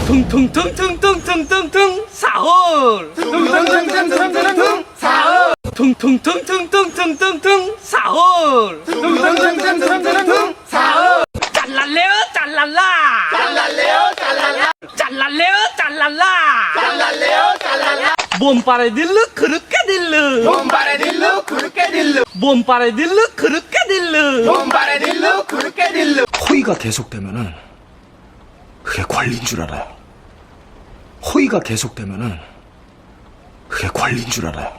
퉁퉁퉁퉁퉁퉁퉁퉁 사월 퉁퉁퉁퉁퉁퉁퉁 사월 퉁퉁퉁퉁퉁퉁퉁퉁 사월 퉁퉁퉁퉁퉁퉁퉁 사월 잘랄래요 잘랄라 잘랄래요 잘랄라 잘랄래요 잘랄라 잘랄래요 잘랄라 몸빠레 딜르 그렇게 딜르 몸바레 딜루 그렇게 딜루 몸빠레 딜르 그렇게 딜르 몸바레 딜루 그렇게 딜루 호의가 계속되면은 그게 권리인 줄 알아요. 호의가 계속되면은 그게 권리인 줄 알아요.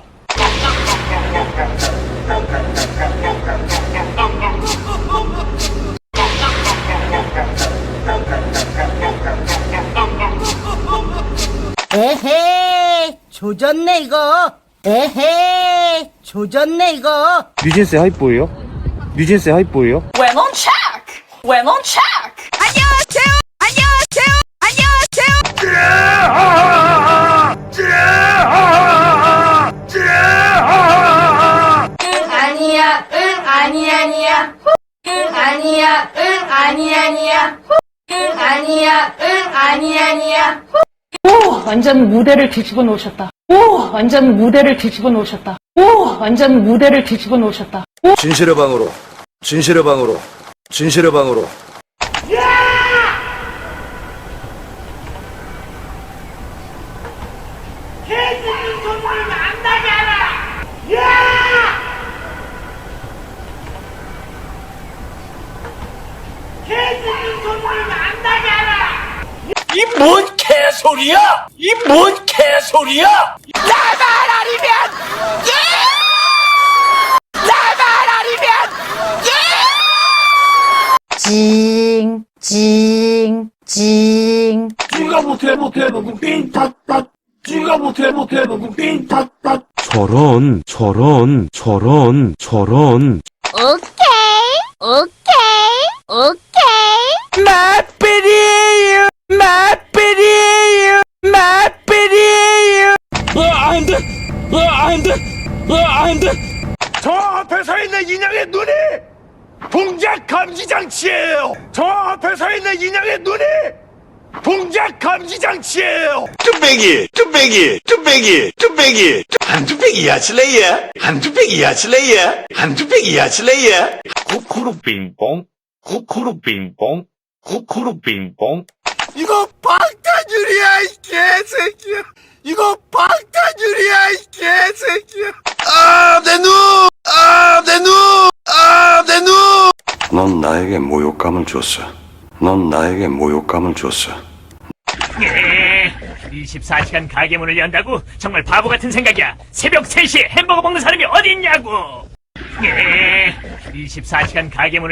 에헤이 조졌네 이거. 에헤이 조졌네 이거. 뉴진스 하이보예요? 뉴진스 하이보예요? When on check! When on check! 안녕하세요! 안녕하세요! 안녕하세요! 응 아니야 응 아니 아니야 응 아니야 응 아니 아니야 응 아니야 응 아니 아니야 오, 완전 무대를 뒤집어 놓으셨다. 오, 완전 무대를 뒤집어 놓으셨다. 오, 완전 무대를 뒤집어 놓으셨다. 진실의 방으로, 진실의 방으로, 진실의 방으로. 이 뭔 개소리야 이 뭔 개소리야 나만 아니면 나만 아니면 징. 쥐가 못해 먹고 삥탁탁. 쥐가 못해 먹고 삥탁탁. 저런. 오케이. 맛배리에요 안돼 저 앞에 서 있는 인형의 눈이 동작 감지 장치예요. 저 앞에 서 있는 인형의 눈이 동작 감지 장치예요. 뚝배기 한뚝배기 야칠래예 쿠쿠루 빙뽕 이거 방탄유리야 이 개새끼야. 이거 방탄유리야 이 개새끼야. 내 눈. 넌 나에게 모욕감을 줬어. 24시간 가게 문을 연다고? 정말 바보 같은 생각이야. 새벽 3시에 햄버거 먹는 사람이 어디 있냐고. 24시간 가게 문을